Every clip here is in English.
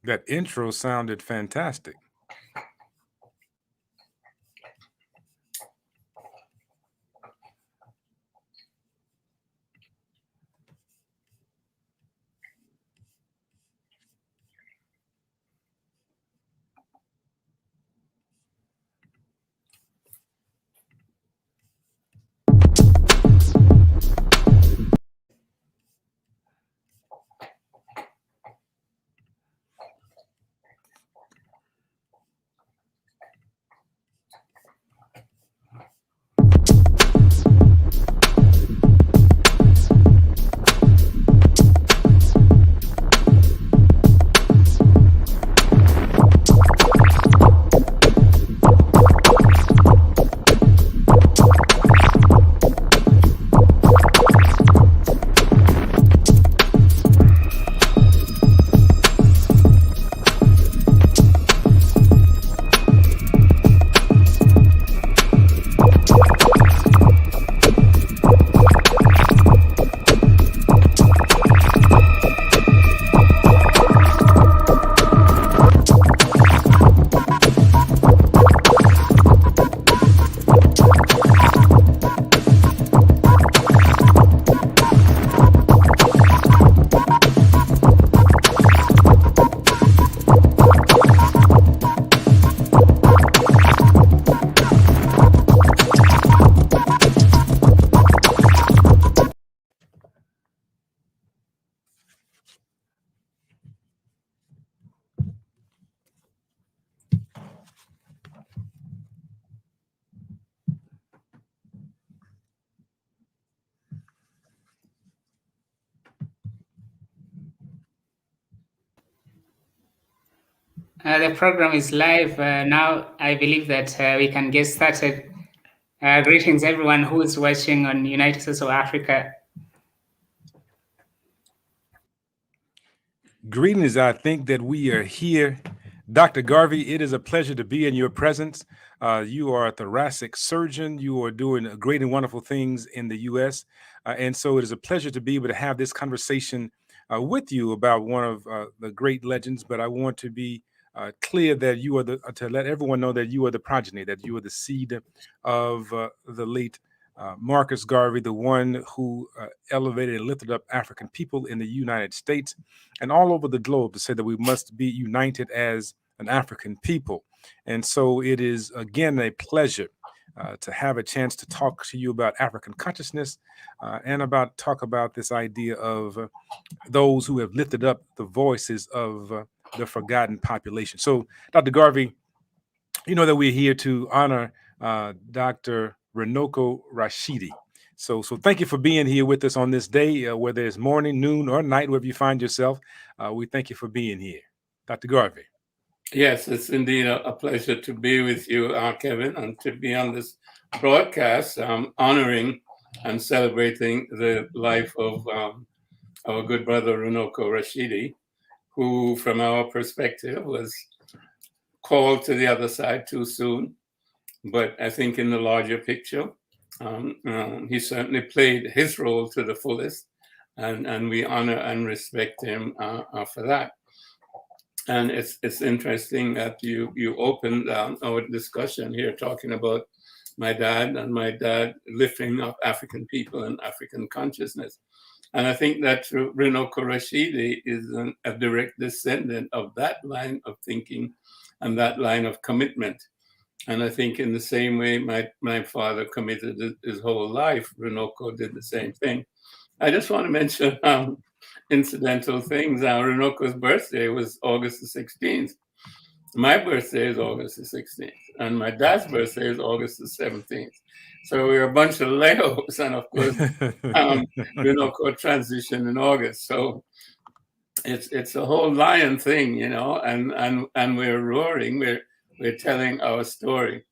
That intro sounded fantastic. The program is live now. I believe that we can get started. Greetings, everyone who is watching on United States of Africa. Greetings. I think that we are here. Dr. Garvey, it is a pleasure to be in your presence. You are a thoracic surgeon. You are doing great and wonderful things in the U.S. And so it is a pleasure to be able to have this conversation with you about one of the great legends. But I want to be clear that you are to let everyone know that you are the progeny, that you are the seed of the late Marcus Garvey, the one who elevated and lifted up African people in the United States and all over the globe to say that we must be united as an African people. And so it is, again, a pleasure to have a chance to talk to you about African consciousness and talk about this idea of those who have lifted up the voices of the forgotten population. So, Dr. Garvey, you know that we're here to honor Dr. Runoko Rashidi. So thank you for being here with us on this day, whether it's morning, noon, or night, wherever you find yourself. We thank you for being here, Dr. Garvey. Yes, it's indeed a pleasure to be with you, Kevin, and to be on this broadcast, honoring and celebrating the life of our good brother Runoko Rashidi, who, from our perspective, was called to the other side too soon. But I think in the larger picture, he certainly played his role to the fullest, and we honor and respect him for that. And it's interesting that you opened our discussion here talking about my dad and my dad lifting up African people and African consciousness. And I think that Runoko Rashidi is a direct descendant of that line of thinking and that line of commitment. And I think in the same way my father committed his whole life, Runoko did the same thing. I just want to mention incidental things. Runoko's birthday was August the 16th. My birthday is August the 16th. And my dad's birthday is August the 17th. So we're a bunch of Leos. And of course, Runoko transitioned in August. So it's a whole lion thing, you know, and we're roaring. We're telling our story.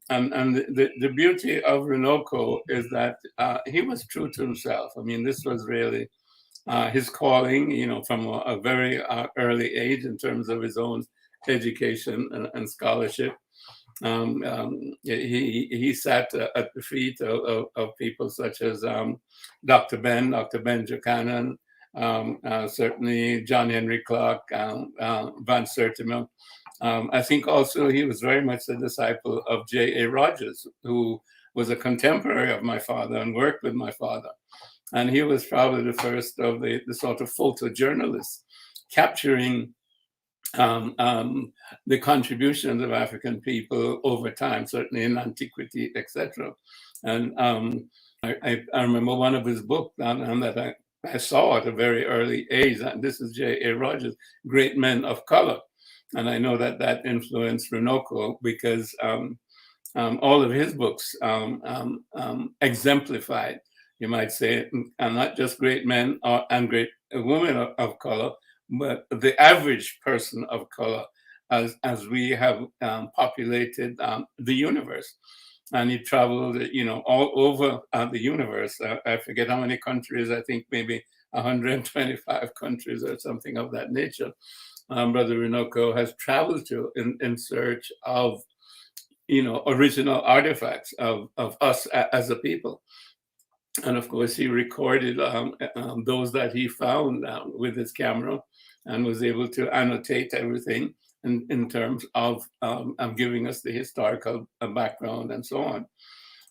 And the beauty of Runoko is that he was true to himself. I mean, this was really his calling, you know, from a very early age in terms of his own education and scholarship. He sat at the feet of people such as Dr. Ben Buchanan, certainly John Henry Clark, Van Sertima. I think also he was very much a disciple of J.A. Rogers, who was a contemporary of my father and worked with my father. And he was probably the first of the sort of photojournalists capturing the contributions of African people over time, certainly in antiquity, etc. And I remember one of his books and that I saw at a very early age, and this is J.A. Rogers, Great Men of Color. And I know that that influenced Runoko because all of his books exemplified, you might say, and not just great men and great women of color, but the average person of color as we have populated the universe. And he traveled, all over the universe. I forget how many countries, I think maybe 125 countries or something of that nature. Brother Runoko has traveled to in search of, original artifacts of us as a people. And of course, he recorded those that he found with his camera and was able to annotate everything in terms of giving us the historical background and so on.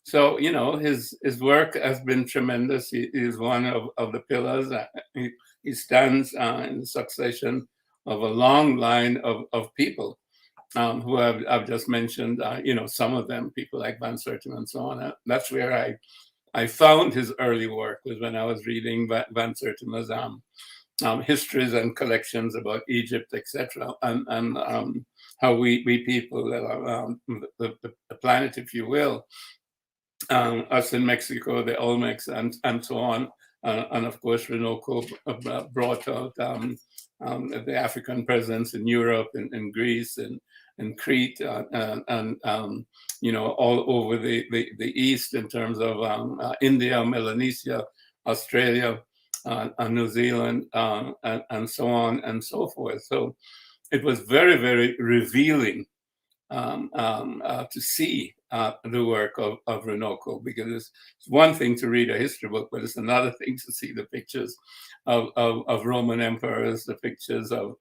So, his work has been tremendous. He is one of the pillars. He stands in the succession of a long line of people who I've just mentioned, some of them, people like Van Sertima and so on. That's where I found his early work, was when I was reading Van Sertima's histories and collections about Egypt, etc., and how we people, the planet, if you will, us in Mexico, the Olmecs, and so on, and of course Runoko brought out the African presence in Europe, in Greece, and Crete, and all over the East in terms of India, Melanesia, Australia, and New Zealand, and so on and so forth. So it was very, very revealing to see the work of Runoko, because it's one thing to read a history book, but it's another thing to see the pictures of Roman emperors, the pictures of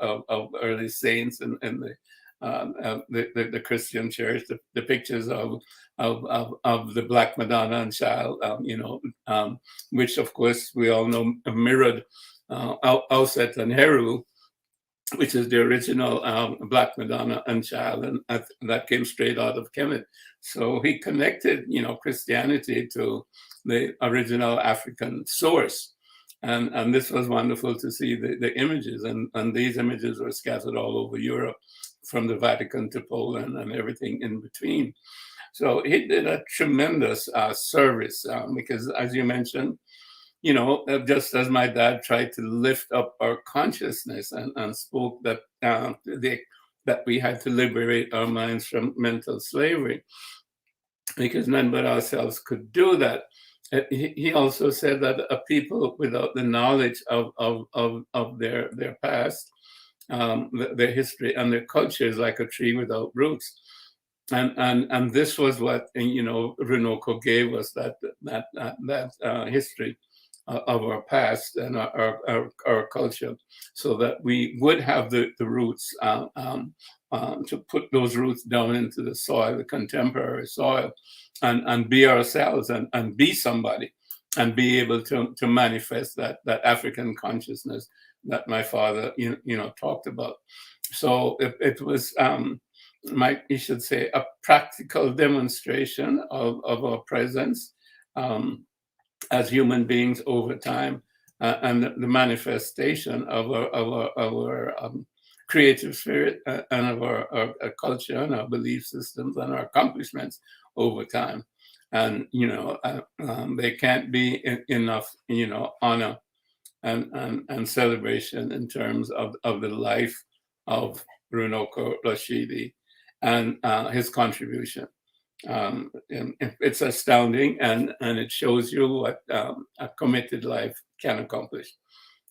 early saints in the Christian church, the pictures of the Black Madonna and Child, which of course we all know mirrored Auset and Heru, which is the original Black Madonna and Child, and that came straight out of Kemet. So he connected, Christianity to the original African source. And this was wonderful to see the images, and these images were scattered all over Europe, from the Vatican to Poland and everything in between. So he did a tremendous service because, as you mentioned, just as my dad tried to lift up our consciousness and spoke that that we had to liberate our minds from mental slavery, because none but ourselves could do that. He also said that a people without the knowledge of their past, their history and their culture, is like a tree without roots. And this was what Runoko gave us, that history of our past and our culture, so that we would have the roots to put those roots down into the soil, the contemporary soil, and be ourselves and be somebody, and be able to manifest that African consciousness that my father talked about. So it was you should say, a practical demonstration of our presence as human beings over time, and the manifestation of our creative spirit and of our culture and our belief systems and our accomplishments over time. And there can't be enough honor and celebration in terms of the life of Runoko Rashidi and his contribution. It's astounding, and it shows you what a committed life can accomplish.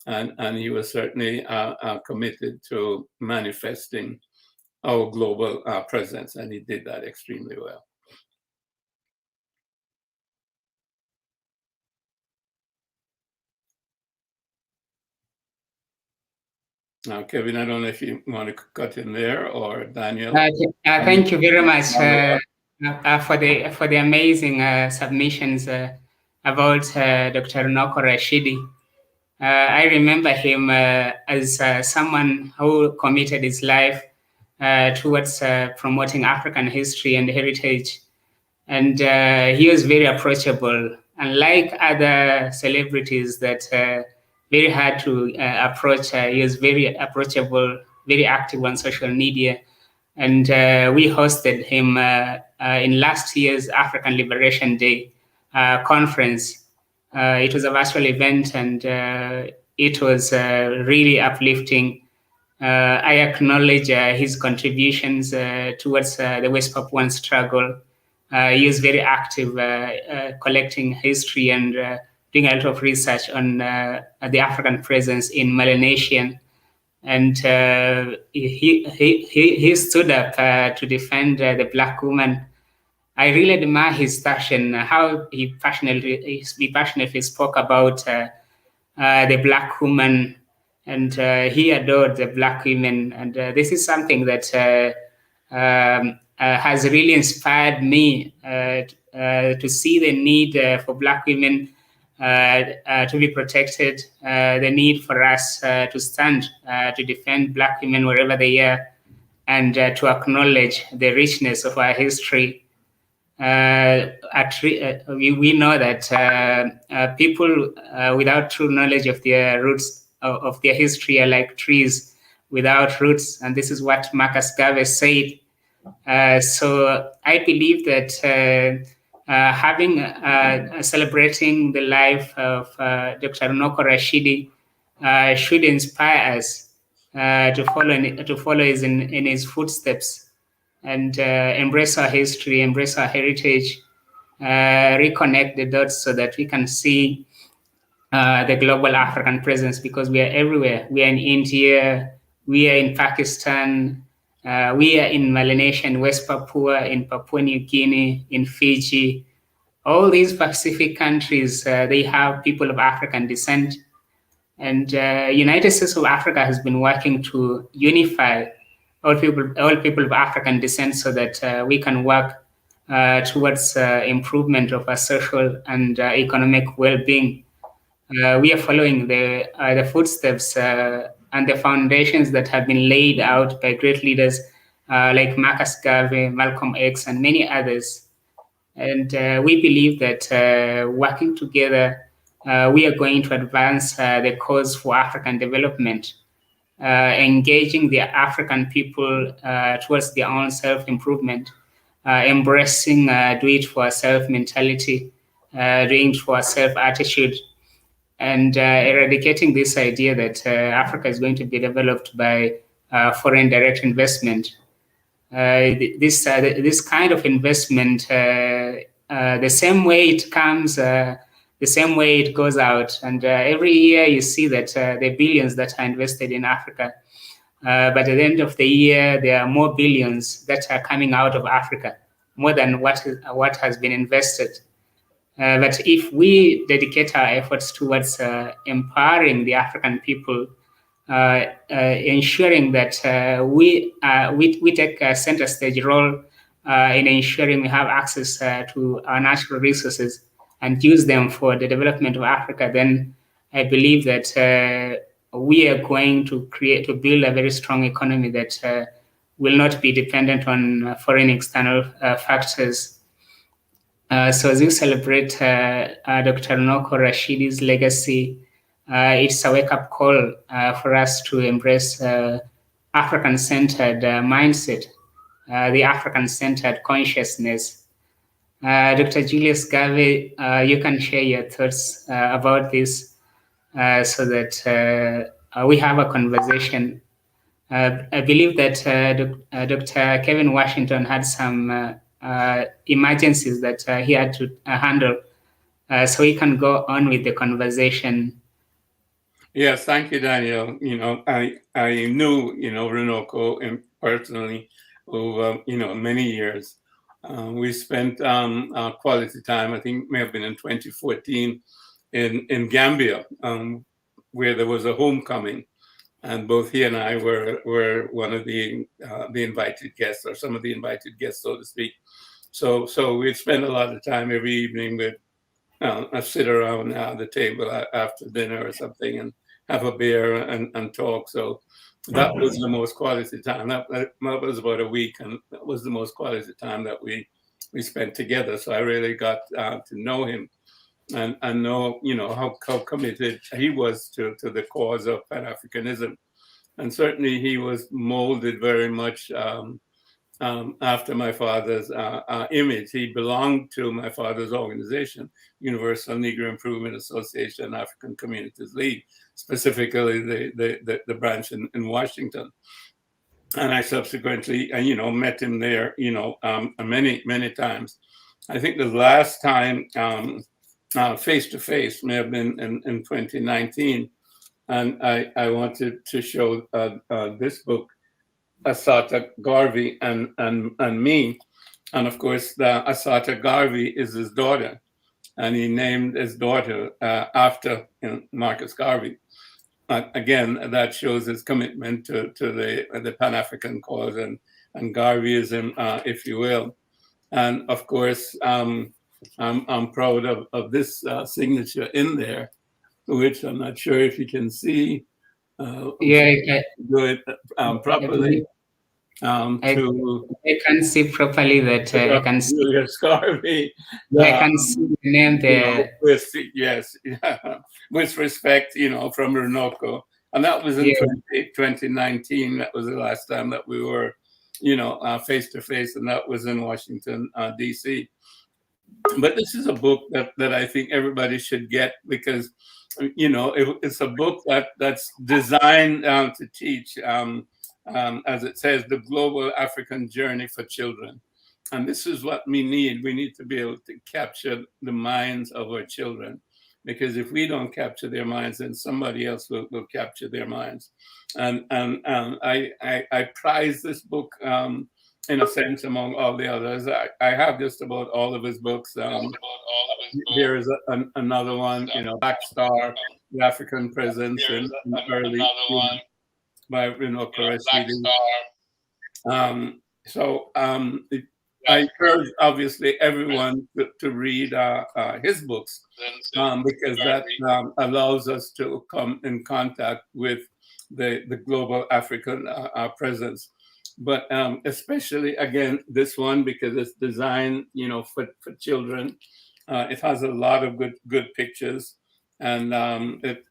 And he was certainly committed to manifesting our global presence, and he did that extremely well. Now, Kevin, I don't know if you want to cut in there, or Daniel. Thank you very much for the amazing submissions about Dr. Runoko Rashidi. I remember him as someone who committed his life towards promoting African history and heritage. And he was very approachable, unlike other celebrities that very hard to approach. He was very approachable, very active on social media. And we hosted him in last year's African Liberation Day conference. It was a virtual event, and it was really uplifting. I acknowledge his contributions towards the West Papuan struggle. He is very active, collecting history and doing a lot of research on the African presence in Melanesian. And he stood up to defend the Black woman. I really admire his passion, how he passionately spoke about the Black woman, and he adored the Black women. And this is something that has really inspired me to see the need for Black women to be protected, the need for us to stand to defend Black women wherever they are, and to acknowledge the richness of our history. We know that people without true knowledge of their roots, of their history, are like trees without roots. And this is what Marcus Garvey said. So I believe that celebrating the life of Dr. Runoko Rashidi should inspire us to follow in his footsteps, and embrace our history, embrace our heritage, reconnect the dots so that we can see the global African presence, because we are everywhere. We are in India, we are in Pakistan, we are in Melanesia, in West Papua, in Papua New Guinea, in Fiji. All these Pacific countries, they have people of African descent. And United States of Africa has been working to unify all people of African descent so that we can work towards improvement of our social and economic well-being. We are following the footsteps and the foundations that have been laid out by great leaders like Marcus Garvey, Malcolm X, and many others. And we believe that working together, we are going to advance the cause for African development. Engaging the African people towards their own self-improvement, embracing do it for self mentality, doing it for self attitude, and eradicating this idea that Africa is going to be developed by foreign direct investment. This kind of investment, the same way it comes, the same way it goes out. And every year you see that the billions that are invested in Africa, but at the end of the year, there are more billions that are coming out of Africa, more than what has been invested. But if we dedicate our efforts towards empowering the African people, ensuring that we take a center stage role in ensuring we have access to our natural resources and use them for the development of Africa, then I believe that we are going to build a very strong economy that will not be dependent on foreign external factors. So as we celebrate Dr. Runoko Rashidi's legacy, it's a wake-up call for us to embrace African-centered mindset, the African-centered consciousness. Dr. Julius Garvey, you can share your thoughts about this so that we have a conversation. I believe that Dr. Kevin Washington had some emergencies that he had to handle, so he can go on with the conversation. Yes, thank you, Daniel. I knew Runoko personally over many years. We spent quality time. I think it may have been in 2014 in Gambia, where there was a homecoming. and both he and I were one of the invited guests, or some of the invited guests, so to speak. So we'd spend a lot of time every evening with sit around the table after dinner or something and have a beer and talk. So that was the most quality time. That was about a week, and that was the most quality time that we spent together. So I really got to know him and know, how committed he was to the cause of Pan-Africanism. And certainly he was molded very much after my father's image. He belonged to my father's organization, Universal Negro Improvement Association, African Communities League, specifically the branch in Washington. And I subsequently, met him there, many times. I think the last time face to face may have been in 2019, and I wanted to show this book, Assata Garvey and me. And of course, Assata Garvey is his daughter, and he named his daughter after Marcus Garvey. Again, that shows his commitment to the Pan-African cause and Garveyism, if you will. And of course, I'm proud of this signature in there, which I'm not sure if you can see. Yeah, do it properly. I can't see properly that I can see. Julius Garvey. Yeah, I can see the name there. With respect, from Runoko. And that was in 2019. That was the last time that we were, face to face, and that was in Washington, D.C. But this is a book that I think everybody should get, because, it's a book that's designed to teach, as it says, the global African journey for children. And this is what we need. We need to be able to capture the minds of our children, because if we don't capture their minds, then somebody else will capture their minds. And I prize this book in a sense among all the others. I have just about all of his books. Here is another one, Black Star, the African Presence in early by Runoko Rashidi. I encourage, obviously, everyone to read his books, because that allows us to come in contact with the global African presence. But especially, again, this one, because it's designed, for children. It has a lot of good pictures, and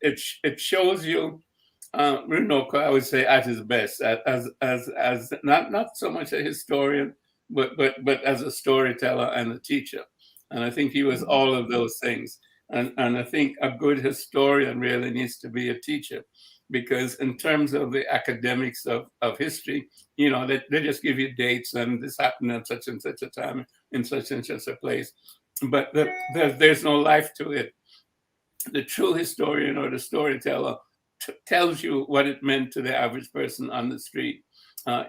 it shows you Runoko, I would say, at his best, as not so much a historian, but as a storyteller and a teacher. And I think he was all of those things. And I think a good historian really needs to be a teacher, because in terms of the academics of history, they just give you dates, and this happened at such and such a time in such and such a place. But there's no life to it. The true historian or the storyteller tells you what it meant to the average person on the street,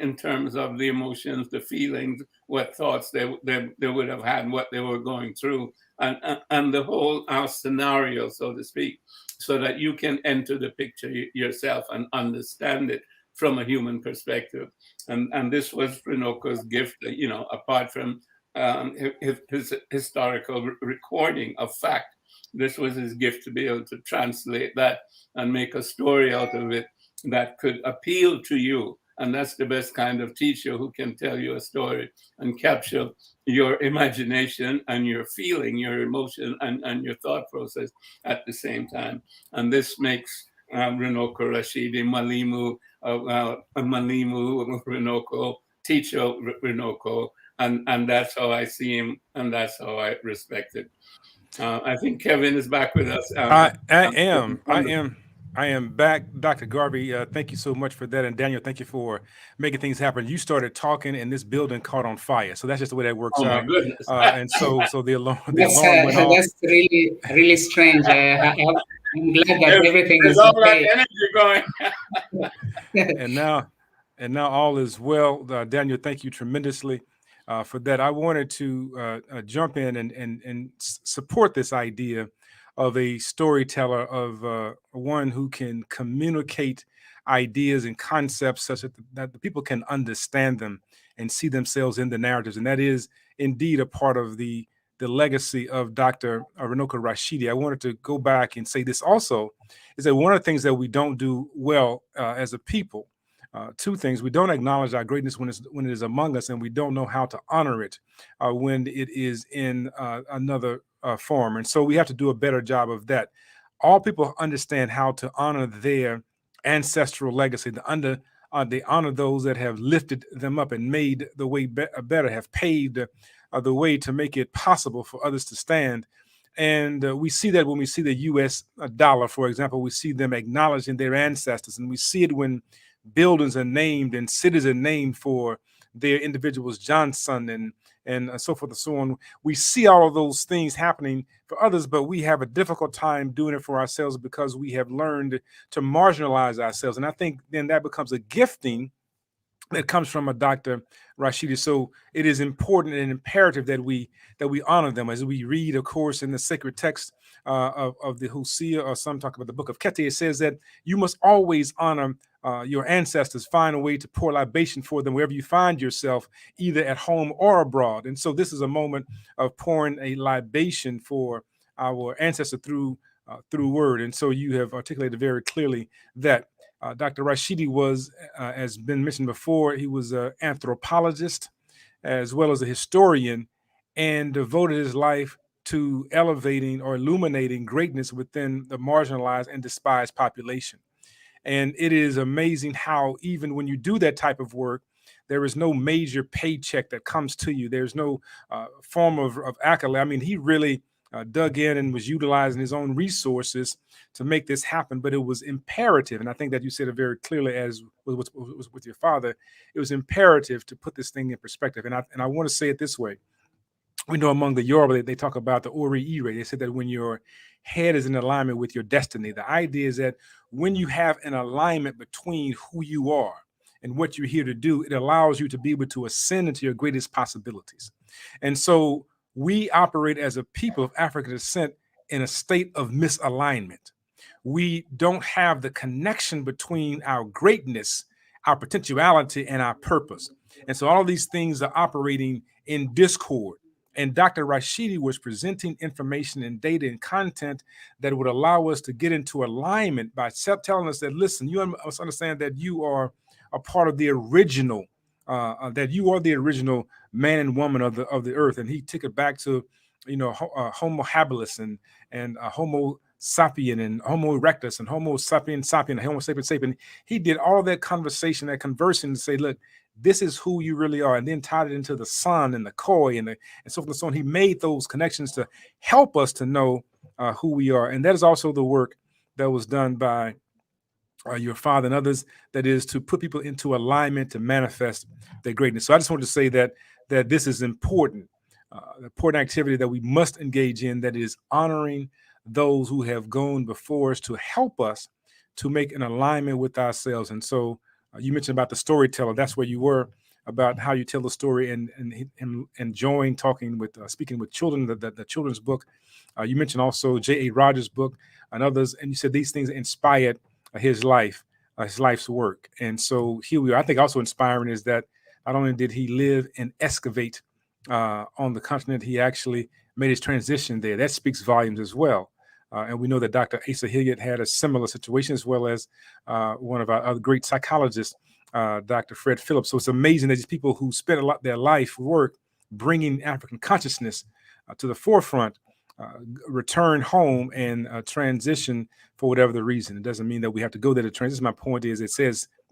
in terms of the emotions, the feelings, what thoughts they would have had, what they were going through, and the whole scenario, so to speak, so that you can enter the picture yourself and understand it from a human perspective. And this was Runoko's gift, apart from his historical recording of fact. This was his gift, to be able to translate that and make a story out of it that could appeal to you. And that's the best kind of teacher, who can tell you a story and capture your imagination and your feeling, your emotion, and your thought process at the same time. And this makes Runoko Rashidi, Malimu Runoko, teacher Runoko, and that's how I see him, and that's how I respect it. I think Kevin is back with us. I am back, Dr. Garvey. Thank you so much for that, and Daniel, thank you for making things happen. You started talking, and this building caught on fire. So that's just the way that works out. My goodness! And so the alarm went off. That's really strange. I'm glad that everything is all okay. that energy going. and now all is well. Daniel, thank you tremendously for that. I wanted to jump in and support this idea of a storyteller, of one who can communicate ideas and concepts such that the people can understand them and see themselves in the narratives. And that is indeed a part of the legacy of Dr. Runoko Rashidi. I wanted to go back and say this also, is that one of the things that we don't do well as a people, two things: we don't acknowledge our greatness when it is among us, and we don't know how to honor it when it is in another form. And so we have to do a better job of that. All people understand how to honor their ancestral legacy, they honor those that have lifted them up and made the way better, have paved the way to make it possible for others to stand. And we see that when we see the U.S. dollar, for example. We see them acknowledging their ancestors, and we see it when buildings are named and cities are named for their individuals, Johnson and so forth and so on. We see all of those things happening for others, but we have a difficult time doing it for ourselves because we have learned to marginalize ourselves. And I think then that becomes a gifting that comes from a Dr. Rashidi. So it is important and imperative that we honor them. As we read, of course, in the sacred text of the Hosea, or some talk about the book of Kete, it says that you must always honor your ancestors, find a way to pour libation for them wherever you find yourself, either at home or abroad. And so this is a moment of pouring a libation for our ancestor through word. And so you have articulated very clearly that Dr. Rashidi was, as been mentioned before, he was an anthropologist as well as a historian, and devoted his life to elevating or illuminating greatness within the marginalized and despised population. And it is amazing how even when you do that type of work, there is no major paycheck that comes to you. There's no form of accolade. I mean, he really dug in and was utilizing his own resources to make this happen, but it was imperative. And I think that you said it very clearly, as with your father. It was imperative to put this thing in perspective. And I want to say it this way. We know among the Yoruba, they talk about the Ori Ire. They said that when your head is in alignment with your destiny, the idea is that when you have an alignment between who you are and what you're here to do, it allows you to be able to ascend into your greatest possibilities. And so we operate as a people of African descent in a state of misalignment. We don't have the connection between our greatness, our potentiality, and our purpose. And so all of these things are operating in discord. And Dr. Rashidi was presenting information and data and content that would allow us to get into alignment by telling us that, listen, you must understand that you are a part of the original, that you are the original man and woman of the earth. And he took it back to, Homo habilis and Homo sapien and Homo erectus and Homo sapien sapien and Homo sapien sapien. He did all that conversation, that conversing, to say, look, this is who you really are, and then tied it into the sun and the koi and so forth and so on. He made those connections to help us to know who we are. And that is also the work that was done by your father and others, that is to put people into alignment to manifest their greatness. So I just wanted to say that this is important activity that we must engage in, that is honoring those who have gone before us to help us to make an alignment with ourselves. And so you mentioned about the storyteller. That's where you were, about how you tell the story and enjoying talking with, speaking with children, the children's book. You mentioned also J.A. Rogers' book and others, and you said these things inspired his life's work. And so here we are. I think also inspiring is that not only did he live and excavate on the continent, he actually made his transition there. That speaks volumes as well. And we know that Dr. Asa Hilliard had a similar situation, as well as one of our other great psychologists, Dr. Fred Phillips. So it's amazing that these people who spent their life work bringing African consciousness to the forefront return home and transition for whatever the reason. It doesn't mean that we have to go there to transition. My point is, it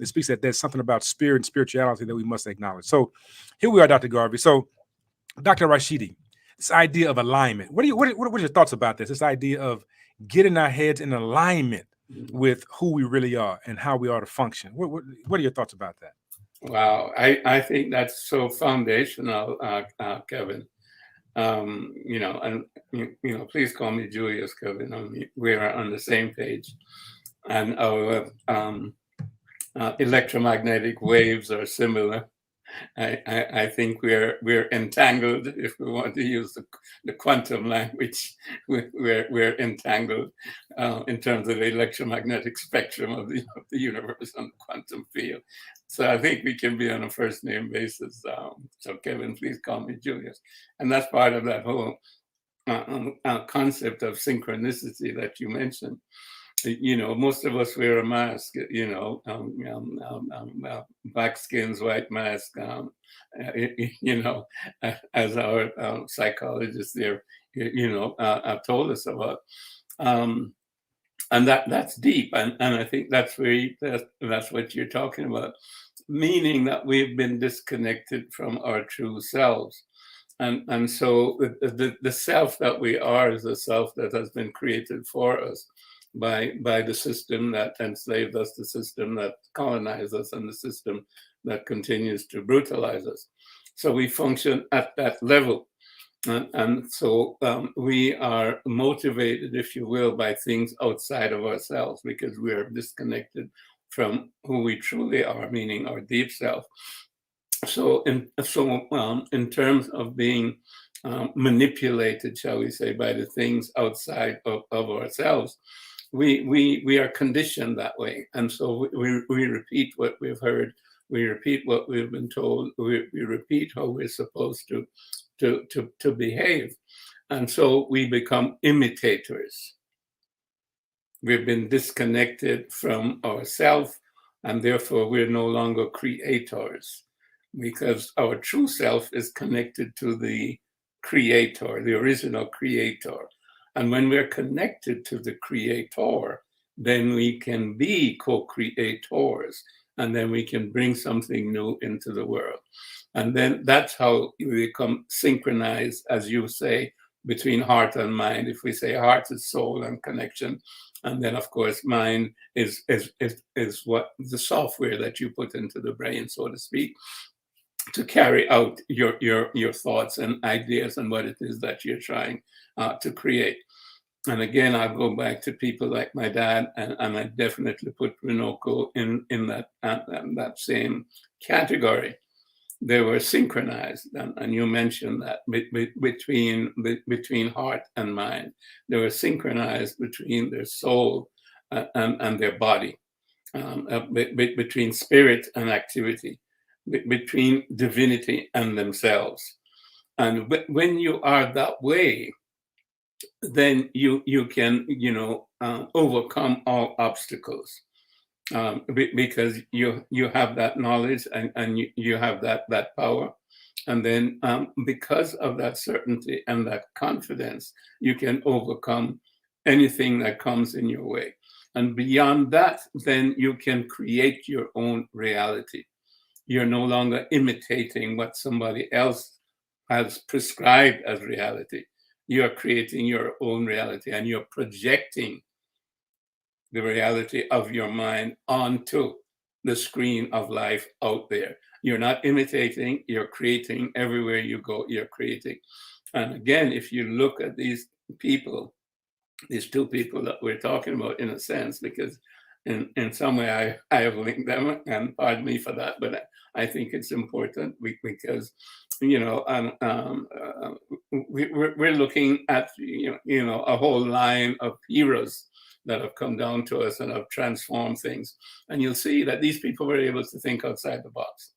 speaks that there's something about spirit and spirituality that we must acknowledge. So here we are, Dr. Garvey. So Dr. Rashidi, this idea of alignment. What are your thoughts about this? This idea of getting our heads in alignment with who we really are and how we are to function. What are your thoughts about that? Wow, I think that's so foundational, Kevin. Please call me Julius, Kevin. We are on the same page, and our electromagnetic waves are similar. I think we're entangled. If we want to use the quantum language, we're entangled in terms of the electromagnetic spectrum of the universe and the quantum field. So I think we can be on a first name basis. So Kevin, please call me Julius, and that's part of that whole concept of synchronicity that you mentioned. Most of us wear a mask, black skins, white mask, as our psychologists there, have told us about. And that's deep. And I think that's that's what you're talking about, meaning that we've been disconnected from our true selves. And so the self that we are is a self that has been created for us by the system that enslaved us, the system that colonized us, and the system that continues to brutalize us. So we function at that level. And so we are motivated, if you will, by things outside of ourselves because we are disconnected from who we truly are, meaning our deep self. So in terms of being manipulated, shall we say, by the things outside of ourselves, we are conditioned that way. And so we repeat what we've heard. We repeat what we've been told. We repeat how we're supposed to behave. And so we become imitators. We've been disconnected from ourselves, and therefore we're no longer creators, because our true self is connected to the creator, the original creator. And when we're connected to the creator, then we can be co-creators, and then we can bring something new into the world. And then that's how we become synchronized, as you say, between heart and mind. If we say heart is soul and connection, and then of course mind is what the software that you put into the brain, so to speak, to carry out your thoughts and ideas and what it is that you're trying to create. And again, I'll go back to people like my dad, and I definitely put Runoko in that same category. They were synchronized, and you mentioned that between heart and mind. They were synchronized between their soul and their body, between spirit and activity, between divinity and themselves. And when you are that way, then you can overcome all obstacles. Because you have that knowledge and you have that power. And then because of that certainty and that confidence, you can overcome anything that comes in your way. And beyond that, then you can create your own reality. You're no longer imitating what somebody else has prescribed as reality. You're creating your own reality, and you're projecting the reality of your mind onto the screen of life out there. You're not imitating, you're creating. Everywhere you go, you're creating. And again, if you look at these people, these two people that we're talking about, in a sense, because in some way I have linked them, and pardon me for that, but I think it's important because we're looking at a whole line of heroes that have come down to us and have transformed things. And you'll see that these people were able to think outside the box.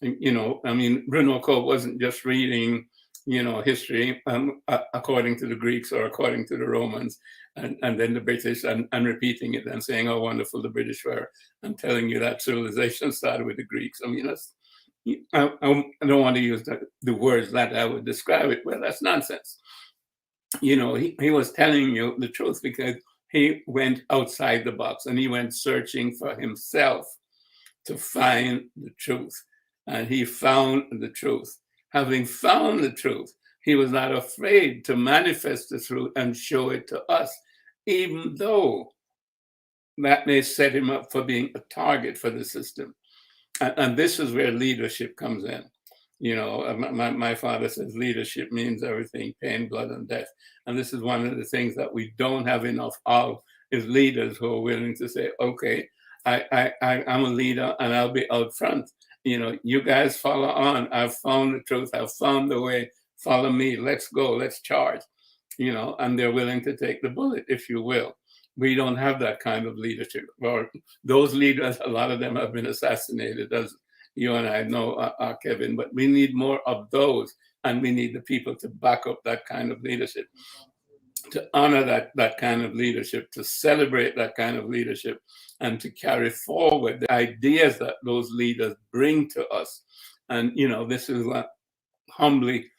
Runoko wasn't just reading, history according to the Greeks or according to the Romans, and then the British, and repeating it and saying how wonderful the British were, and telling you that civilization started with the Greeks. I don't want to use the words that I would describe it. Well, that's nonsense. He was telling you the truth because he went outside the box and he went searching for himself to find the truth. And he found the truth. Having found the truth, he was not afraid to manifest the truth and show it to us, even though that may set him up for being a target for the system. And this is where leadership comes in. My father says leadership means everything: pain, blood, and death. And this is one of the things that we don't have enough of, is leaders who are willing to say, okay, I'm a leader and I'll be out front. you guys follow on. I've found the truth. I've found the way. Follow me. Let's go. Let's charge. And they're willing to take the bullet, if you will. We don't have that kind of leadership. Or those leaders, a lot of them have been assassinated, as you and I know, Kevin. But we need more of those, and we need the people to back up that kind of leadership, to honor that kind of leadership, to celebrate that kind of leadership, and to carry forward the ideas that those leaders bring to us. And, this is what humbly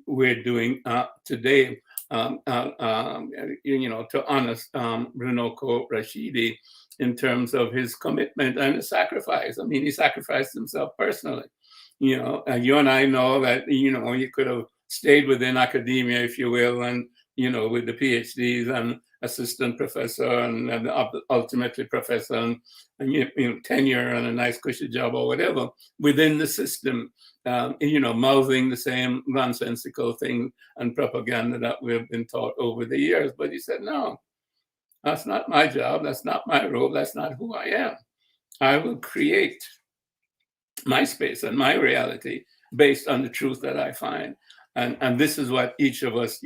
we're doing today, to honor Runoko Rashidi in terms of his commitment and his sacrifice. I mean, he sacrificed himself personally. You and I know that, he could have stayed within academia, if you will, and, with the PhDs and assistant professor and ultimately professor and tenure and a nice cushy job or whatever within the system, mouthing the same nonsensical thing and propaganda that we've been taught over the years. But he said, no, that's not my job. That's not my role. That's not who I am. I will create my space and my reality based on the truth that I find. And this is what each of us,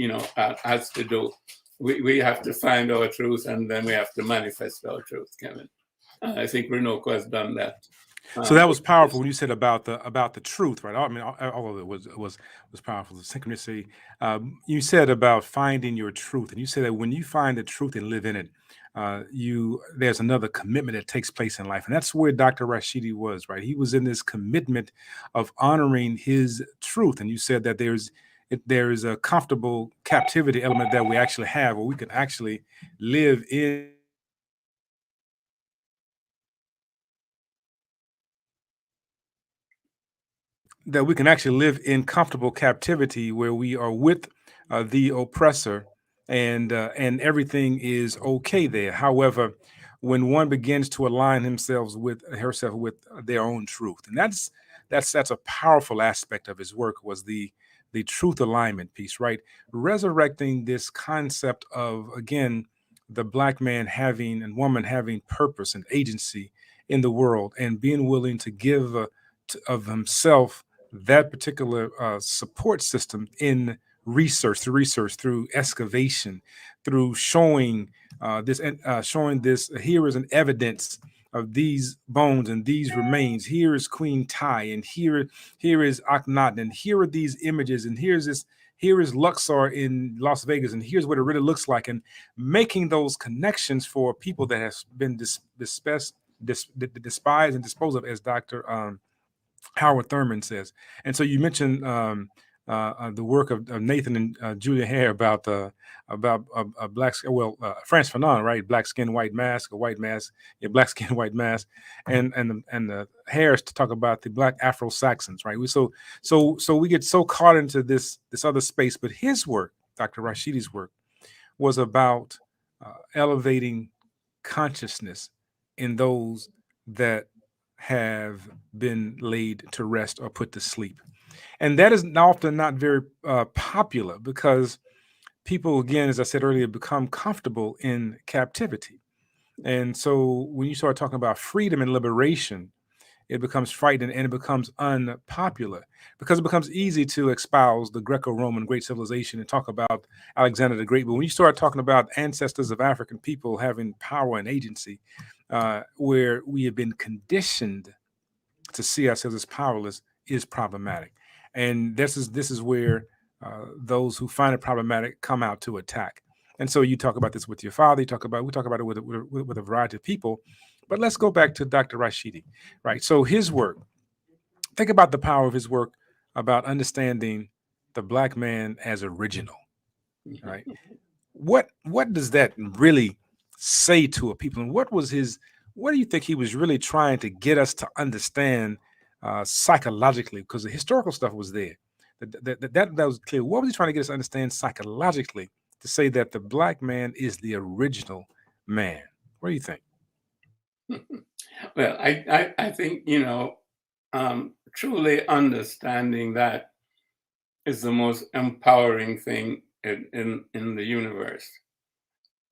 has to do. We have to find our truth, and then we have to manifest our truth, Kevin. I think Runoko has done that. So that was powerful when you said about the truth, right? I mean, all of it was powerful. The synchronicity. You said about finding your truth, and you said that when you find the truth and live in it, there's another commitment that takes place in life, and that's where Dr. Rashidi was, right? He was in this commitment of honoring his truth, and you said that there is a comfortable captivity element that we actually have, where we can actually live in. That we can actually live in comfortable captivity where we are with the oppressor, and everything is okay there. However, when one begins to align herself with their own truth, and that's a powerful aspect of his work, was the truth alignment piece, right? Resurrecting this concept of, again, the Black man having and woman having purpose and agency in the world, and being willing to give of himself that particular support system in research, through excavation, through showing this. Here is an evidence of these bones and these remains. Here is Queen Tai, and here is Akhenaten, and here are these images, and here is Luxor in Las Vegas, and here's what it really looks like, and making those connections for people that has been despised and disposed of, as Dr. Howard Thurman says. And so you mentioned the work of Nathan and Julia Hare about black, Frantz Fanon, right? Black skin, white mask, or white mask, black skin, white mask, and the Hares to talk about the Black Afro Saxons, right? So we get so caught into this other space, but his work, Dr. Rashidi's work, was about elevating consciousness in those that have been laid to rest or put to sleep. And that is often not very popular, because people, again, as I said earlier, become comfortable in captivity. And so when you start talking about freedom and liberation, it becomes frightening, and it becomes unpopular, because it becomes easy to espouse the Greco-Roman great civilization and talk about Alexander the Great. But when you start talking about ancestors of African people having power and agency, where we have been conditioned to see ourselves as powerless, is problematic. And this is where those who find it problematic come out to attack. And so you talk about this with your father. We talk about it with a variety of people. But let's go back to Dr. Rashidi, right? So his work, think about the power of his work about understanding the Black man as original, right? What does that really say to a people? And what do you think he was really trying to get us to understand psychologically? Because the historical stuff was there. That was clear. What was he trying to get us to understand psychologically, to say that the Black man is the original man? What do you think? Well, I think, truly understanding that is the most empowering thing in the universe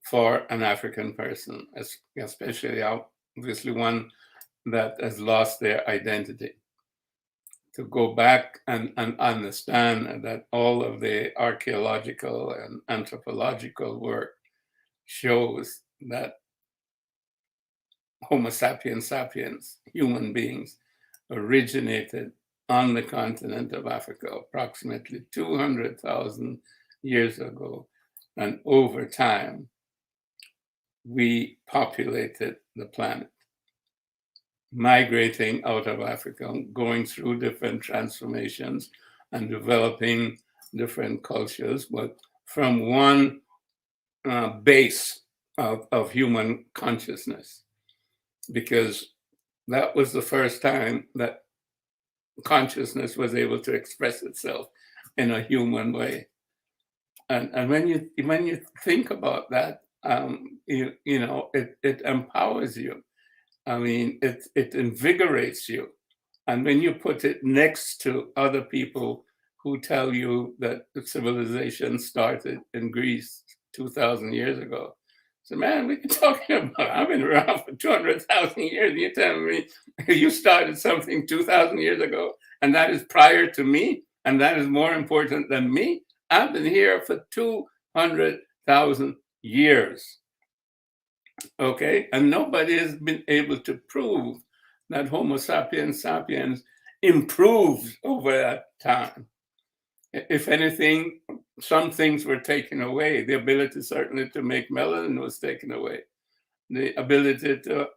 for an African person, especially obviously one that has lost their identity. to go back and understand that all of the archaeological and anthropological work shows that Homo sapiens sapiens, human beings, originated on the continent of Africa approximately 200,000 years ago. And over time, we populated the planet, migrating out of Africa, going through different transformations and developing different cultures, but from one base of human consciousness, because that was the first time that consciousness was able to express itself in a human way. And when you think about that, you know, it empowers you. I mean, it invigorates you. And when you put it next to other people who tell you that the civilization started in Greece 2,000 years ago, so man, what are you talking about? I've been around for 200,000 years. You're telling me you started something 2,000 years ago, and that is prior to me, and that is more important than me? I've been here for 200,000 years. Okay, and nobody has been able to prove that Homo sapiens sapiens improved over that time. If anything, some things were taken away. The ability certainly to make melanin was taken away. The ability to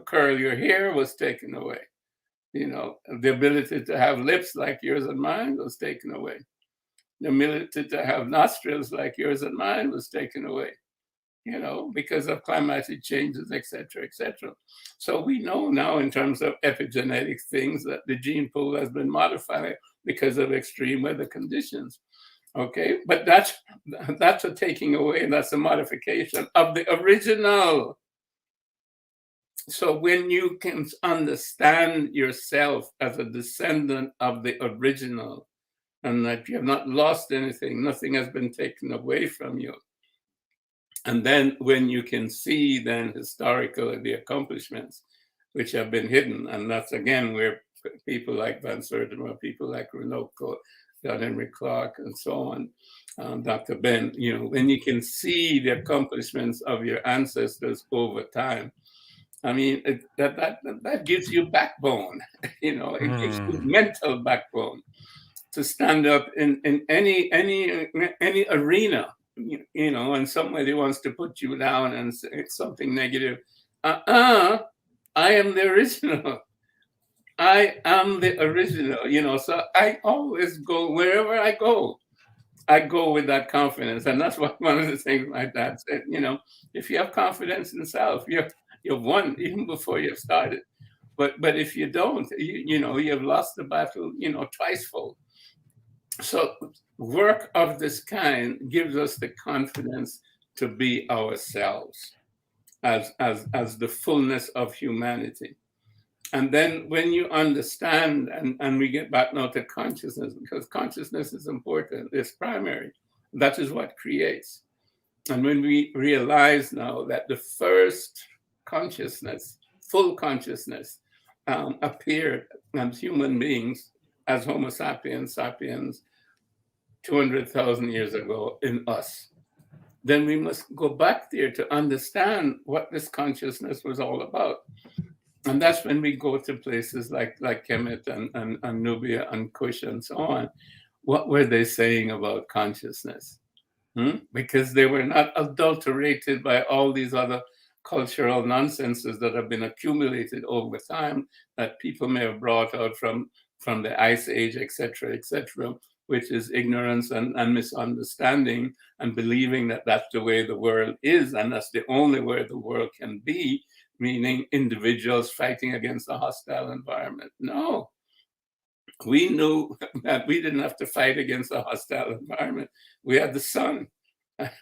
curl your hair was taken away. You know, the ability to have lips like yours and mine was taken away. The ability to have nostrils like yours and mine was taken away, you know, because of climatic changes, etc., etc. So we know now in terms of epigenetic things that the gene pool has been modified because of extreme weather conditions. Okay, but that's a taking away, and that's a modification of the original. So when you can understand yourself as a descendant of the original, and that you have not lost anything, nothing has been taken away from you. And then when you can see then historically the accomplishments which have been hidden, and that's again where people like Van Sertima, people like Runoko, John Henry Clark, and so on, Dr. Ben, you know, when you can see the accomplishments of your ancestors over time, I mean, that gives you backbone, you know, it gives you mental backbone to stand up in any arena, you know, and somebody wants to put you down and say something negative. I am the original. I am the original, you know. So I always go wherever I go with that confidence, and that's what one of the things my dad said. You know, if you have confidence in self, you've won even before you've started. But if you don't, you know, you've lost the battle, you know, twicefold. So work of this kind gives us the confidence to be ourselves as the fullness of humanity. And then when you understand, and we get back now to consciousness, because consciousness is important, it's primary. That is what creates. And when we realize now that the first consciousness, full consciousness, appeared as human beings, as Homo sapiens sapiens, 200,000 years ago in us, then we must go back there to understand what this consciousness was all about. And that's when we go to places like Kemet and Nubia and Kush and so on. What were they saying about consciousness? Because they were not adulterated by all these other cultural nonsenses that have been accumulated over time that people may have brought out from the Ice Age, etc., etc., which is ignorance and misunderstanding and believing that that's the way the world is and that's the only way the world can be, meaning individuals fighting against a hostile environment. No, we knew that we didn't have to fight against a hostile environment. We had the sun,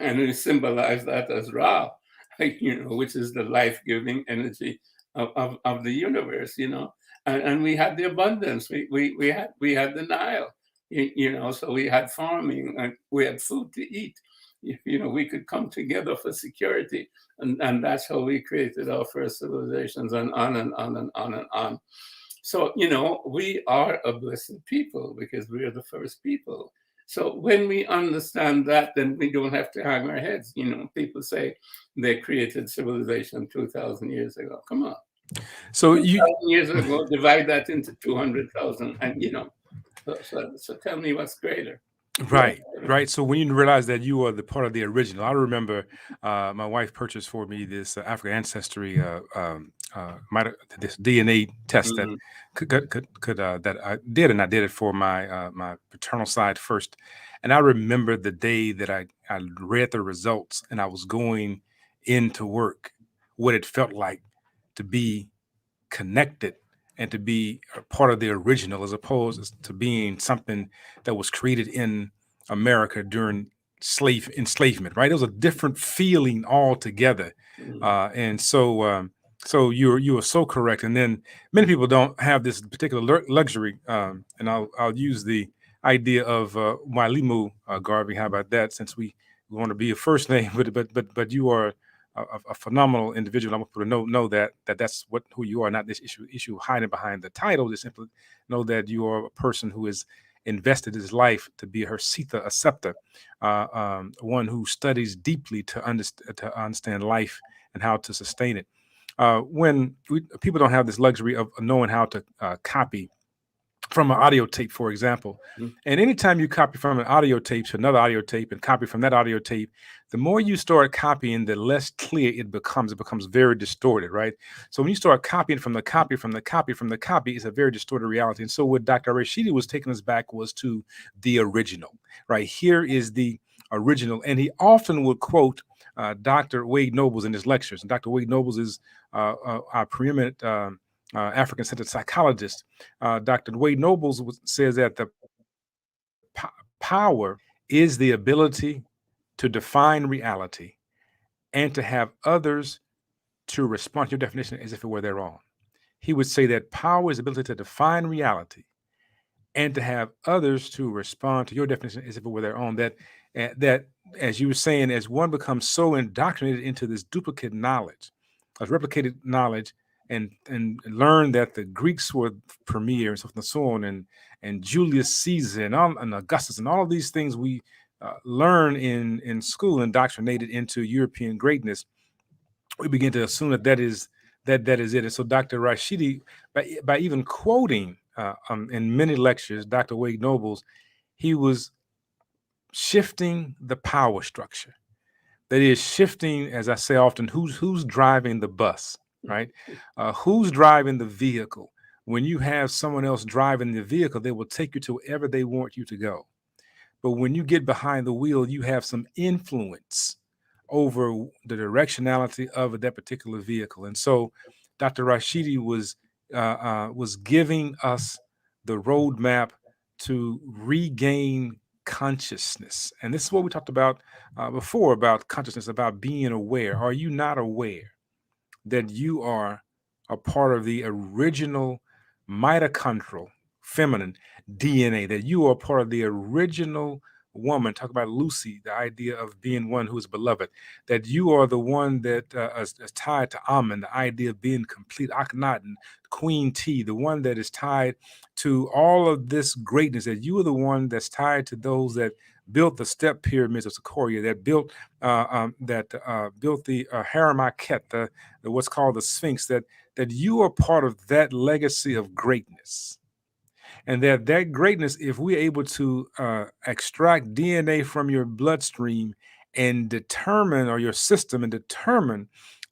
and we symbolize that as Ra, you know, which is the life-giving energy of the universe, you know. And we had the abundance. We had the Nile, you know, so we had farming, and we had food to eat. You know, we could come together for security, and that's how we created our first civilizations, and on and on and on and on. So, we are a blessed people because we are the first people. So when we understand that, then we don't have to hang our heads. People say they created civilization 2,000 years ago. Come on. So 2,000 years ago, divide that into 200,000 and, so tell me what's greater. Right. So when you realize that you are the part of the original, I remember my wife purchased for me this African ancestry this DNA test that that I did, and I did it for my paternal side first. And I remember the day that I read the results, and I was going into work, what it felt like to be connected and to be a part of the original, as opposed to being something that was created in America during enslavement, right? It was a different feeling altogether. And so you are so correct. And then many people don't have this particular luxury. And I'll use the idea of Walimu Garvey. How about that? Since we want to be a first name, but you are a phenomenal individual. I want people to know that's who you are, not this issue hiding behind the title. Just simply know that you are a person who is invested his life to be her Sita Acceptor, one who studies deeply to understand life and how to sustain it. When people don't have this luxury of knowing how to copy from an audio tape, for example. And anytime you copy from an audio tape to another audio tape and copy from that audio tape, the more you start copying, the less clear it becomes. It becomes very distorted, right? So when you start copying from the copy, from the copy, from the copy, it's a very distorted reality. And so what Dr. Rashidi was taking us back was to the original, right? Here is the original. And he often would quote Dr. Wade Nobles in his lectures. And Dr. Wade Nobles is our preeminent African-centered psychologist. Dr. Wade Nobles says that the power is the ability to define reality and to have others to respond to your definition as if it were their own. He would say that power is the ability to define reality and to have others to respond to your definition as if it were their own. That, as you were saying, as one becomes so indoctrinated into this duplicate knowledge, as replicated knowledge, and learn that the Greeks were premier and so on, and Julius Caesar and Augustus and all of these things we learn in school, indoctrinated into European greatness, we begin to assume that is it. And so Dr. Rashidi, by even quoting in many lectures, Dr. Wade Nobles, he was shifting the power structure. That is shifting, as I say often, who's driving the bus, right? Who's driving the vehicle? When you have someone else driving the vehicle, they will take you to wherever they want you to go. But when you get behind the wheel, you have some influence over the directionality of that particular vehicle. And so Dr. Rashidi was giving us the roadmap to regain consciousness. And this is what we talked about before, about consciousness, about being aware. Are you not aware that you are a part of the original mitochondrial feminine DNA, that you are part of the original woman? Talk about Lucy, the idea of being one who is beloved, that you are the one that is tied to Amen, the idea of being complete, Akhenaten, Queen T, the one that is tied to all of this greatness, that you are the one that's tied to those that built the step pyramids of Sequoia, that built the Harem Akhet, the what's called the Sphinx, that you are part of that legacy of greatness. And that greatness, if we're able to extract DNA from your bloodstream and determine, or your system, and determine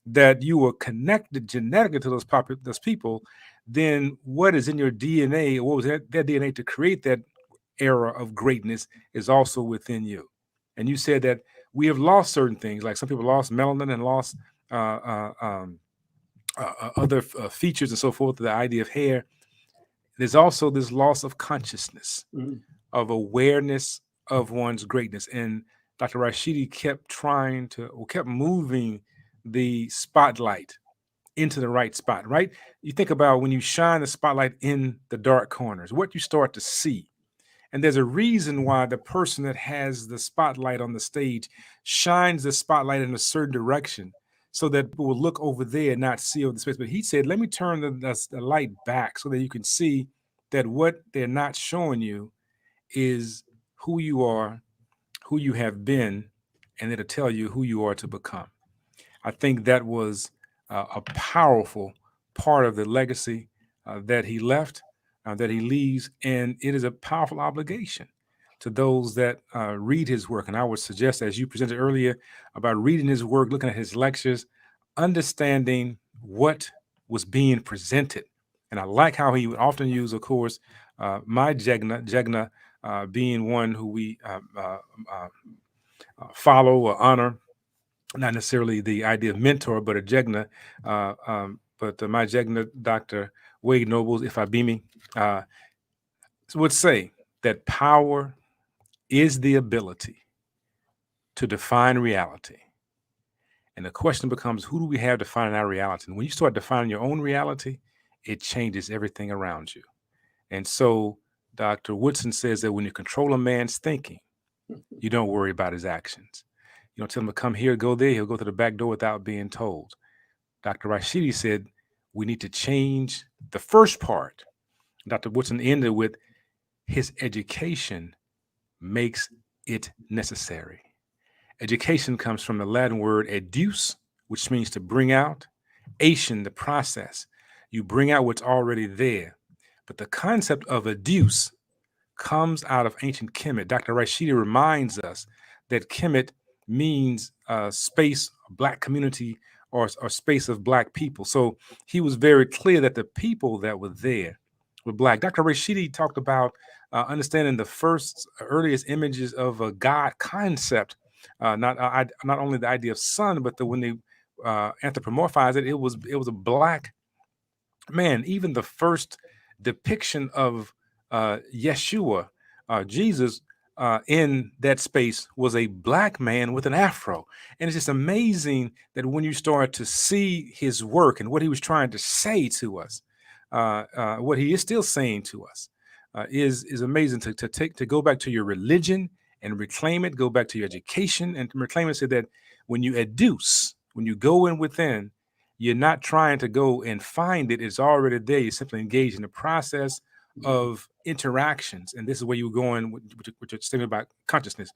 that you were connected genetically to those people, then what is in your DNA, what was that DNA to create that era of greatness, is also within you. And you said that we have lost certain things, like some people lost melanin and lost other features and so forth, the idea of hair. There's also this loss of consciousness, of awareness of one's greatness. And Dr. Rashidi kept kept moving the spotlight into the right spot, right? You think about when you shine the spotlight in the dark corners, what you start to see. And there's a reason why the person that has the spotlight on the stage shines the spotlight in a certain direction, so that people will look over there and not see over the space. But he said, let me turn the light back so that you can see that what they're not showing you is who you are, who you have been, and it'll tell you who you are to become. I think that was a powerful part of the legacy that he left, that he leaves, and it is a powerful obligation to those that read his work. And I would suggest, as you presented earlier, about reading his work, looking at his lectures, understanding what was being presented. And I like how he would often use, of course, my Jegna being one who we follow or honor, not necessarily the idea of mentor, but a Jegna. But my Jegna, Dr. Wade Nobles, if I be me, would say that power is the ability to define reality. And the question becomes, who do we have defining our reality? And when you start defining your own reality, it changes everything around you. And so Dr. Woodson says that when you control a man's thinking, you don't worry about his actions. You don't tell him to come here, go there. He'll go to the back door without being told. Dr. Rashidi said we need to change the first part. Dr. Woodson ended with his education makes it necessary. Education comes from the Latin word educe, which means to bring out. Ation, the process. You bring out what's already there. But the concept of educe comes out of ancient Kemet. Dr. Rashidi reminds us that Kemet means space, Black community, or space of Black people. So he was very clear that the people that were there were Black. Dr. Rashidi talked about understanding the first earliest images of a God concept, not only the idea of sun, but when they anthropomorphized it, it was a Black man. Even the first depiction of Yeshua, Jesus, in that space was a Black man with an afro. And it's just amazing that when you start to see his work and what he was trying to say to us, what he is still saying to us, is amazing to go back to your religion and reclaim it, go back to your education and reclaim it, so that when you educe, when you go in within, you're not trying to go and find it. It's already there. You simply engage in the process of interactions. And this is where you're going with your statement about consciousness.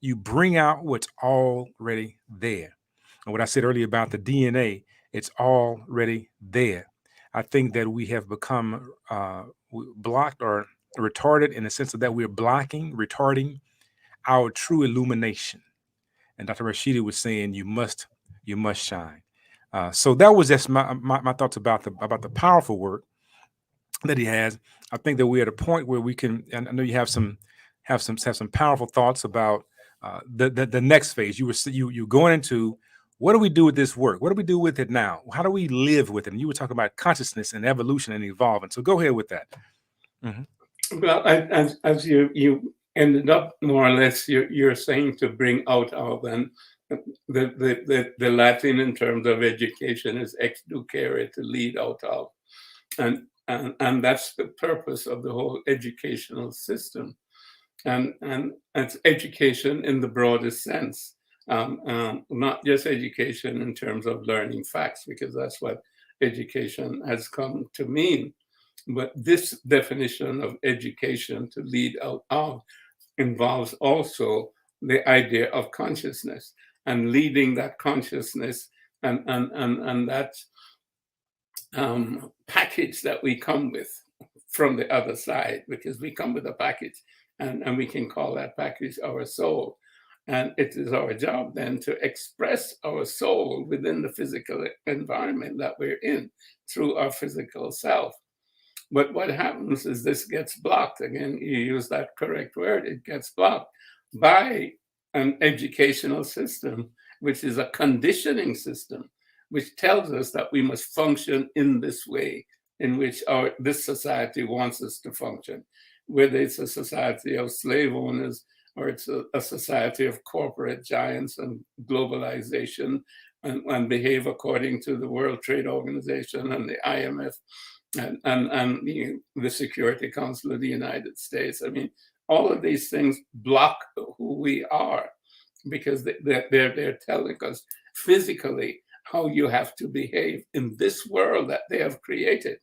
You bring out what's already there. And what I said earlier about the DNA, it's already there. I think that we have become blocked or retarded in the sense of that we're retarding our true illumination. And Dr. Rashidi was saying, you must shine. So that was just my thoughts about the powerful work that he has. I think that we're at a point where we can, and I know you have some powerful thoughts about the next phase. You're going into, what do we do with this work? What do we do with it now? How do we live with it? And you were talking about consciousness and evolution and evolving. So go ahead with that. Mm-hmm. Well, as you ended up more or less, you're saying to bring out of, and the Latin in terms of education is ex ducere, to lead out of, and that's the purpose of the whole educational system, and it's education in the broadest sense, not just education in terms of learning facts, because that's what education has come to mean. But this definition of education to lead out of involves also the idea of consciousness and leading that consciousness and that package that we come with from the other side, because we come with a package, and we can call that package our soul. And it is our job then to express our soul within the physical environment that we're in through our physical self. But what happens is this gets blocked. Again, you use that correct word. It gets blocked by an educational system, which is a conditioning system, which tells us that we must function in this way, in which this society wants us to function, whether it's a society of slave owners or it's a society of corporate giants and globalization, and behave according to the World Trade Organization and the IMF. And the Security Council of the United States. I mean, all of these things block who we are, because they're telling us physically how you have to behave in this world that they have created.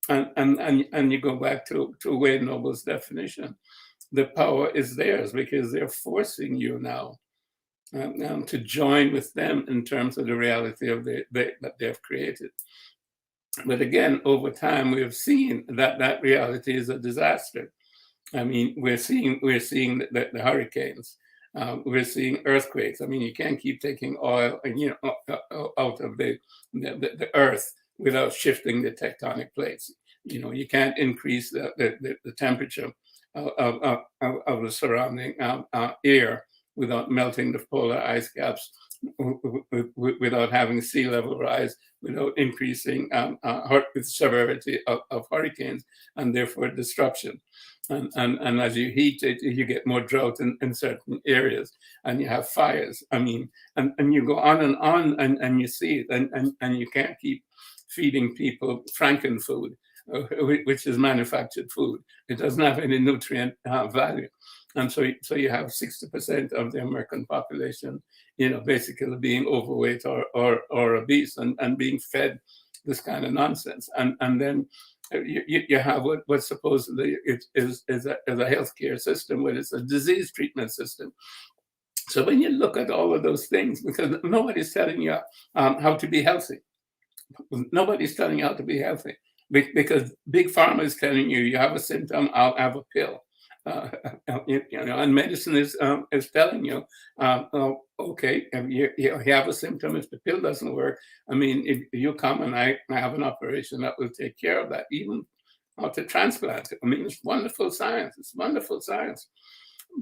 And you go back to Wade Noble's definition. The power is theirs because they're forcing you now to join with them in terms of the reality of that they've created. But again, over time, we have seen that reality is a disaster. I mean, we're seeing the hurricanes. We're seeing earthquakes. I mean, you can't keep taking oil and out of the earth without shifting the tectonic plates. You can't increase the temperature of the surrounding air without melting the polar ice caps, without having sea level rise, without increasing the severity of hurricanes and therefore disruption. And as you heat it, you get more drought in certain areas, and you have fires. I mean, and you go on, and you see it, and you can't keep feeding people frankenfood, which is manufactured food. It doesn't have any nutrient value. And so you have 60% of the American population, basically being overweight or obese and being fed this kind of nonsense. And then you have what supposedly is a healthcare system, where it's a disease treatment system. So when you look at all of those things, because nobody's telling you how to be healthy. Nobody's telling you how to be healthy, because Big Pharma is telling you have a symptom, I'll have a pill. And medicine is telling you, okay, you have a symptom. If the pill doesn't work, I mean, if you come and I have an operation that will take care of that, even how to transplant it. I mean, it's wonderful science. It's wonderful science.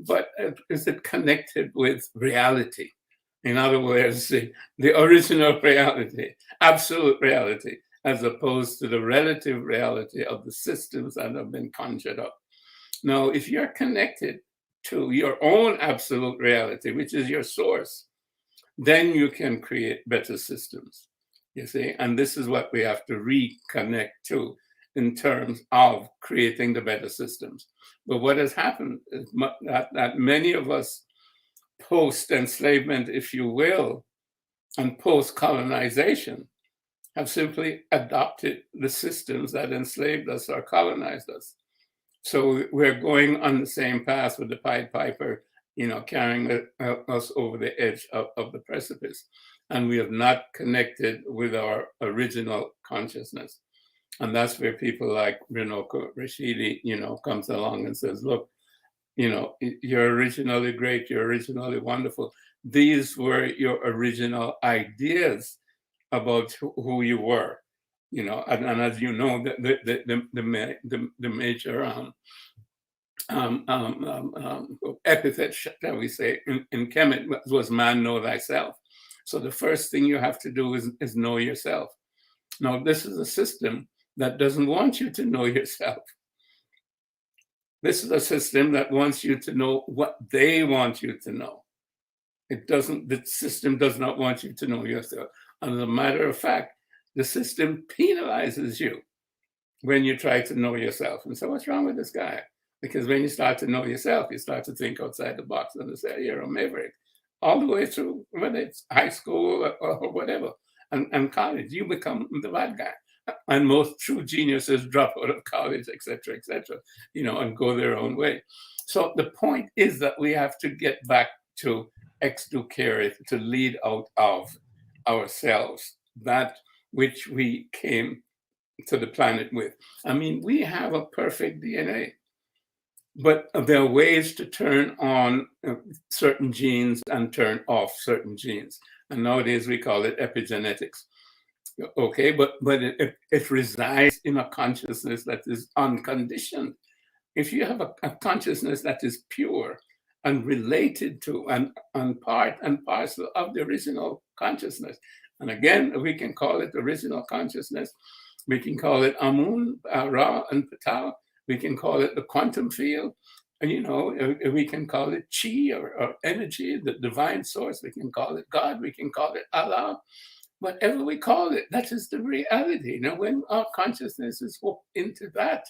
But is it connected with reality? In other words, the original reality, absolute reality, as opposed to the relative reality of the systems that have been conjured up. Now, if you're connected to your own absolute reality, which is your source, then you can create better systems, you see? And this is what we have to reconnect to in terms of creating the better systems. But what has happened is that many of us post-enslavement, if you will, and post-colonization have simply adopted the systems that enslaved us or colonized us. So we're going on the same path with the Pied Piper, carrying us over the edge of the precipice. And we have not connected with our original consciousness. And that's where people like Runoko Rashidi, comes along and says, look, you're originally great, you're originally wonderful. These were your original ideas about who you were. And as you know, the major epithet, shall we say, in Kemet was man, know thyself. So the first thing you have to do is know yourself. Now, this is a system that doesn't want you to know yourself. This is a system that wants you to know what they want you to know. The system does not want you to know yourself. And as a matter of fact, the system penalizes you when you try to know yourself. And so what's wrong with this guy? Because when you start to know yourself, you start to think outside the box and say, you're a maverick. All the way through, whether it's high school or whatever, and college, you become the bad guy. And most true geniuses drop out of college, et cetera, and go their own way. So the point is that we have to get back to exducere, to lead out of ourselves, that which we came to the planet with. I mean, we have a perfect DNA, but there are ways to turn on certain genes and turn off certain genes. And nowadays we call it epigenetics. Okay, but it resides in a consciousness that is unconditioned. If you have a consciousness that is pure and related to and part and parcel of the original consciousness, and again, we can call it original consciousness, we can call it Amun, Ra, and Ptah, we can call it the quantum field, and we can call it Chi or energy, the divine source, we can call it God, we can call it Allah. Whatever we call it, that is the reality. Now, when our consciousness is hooked into that,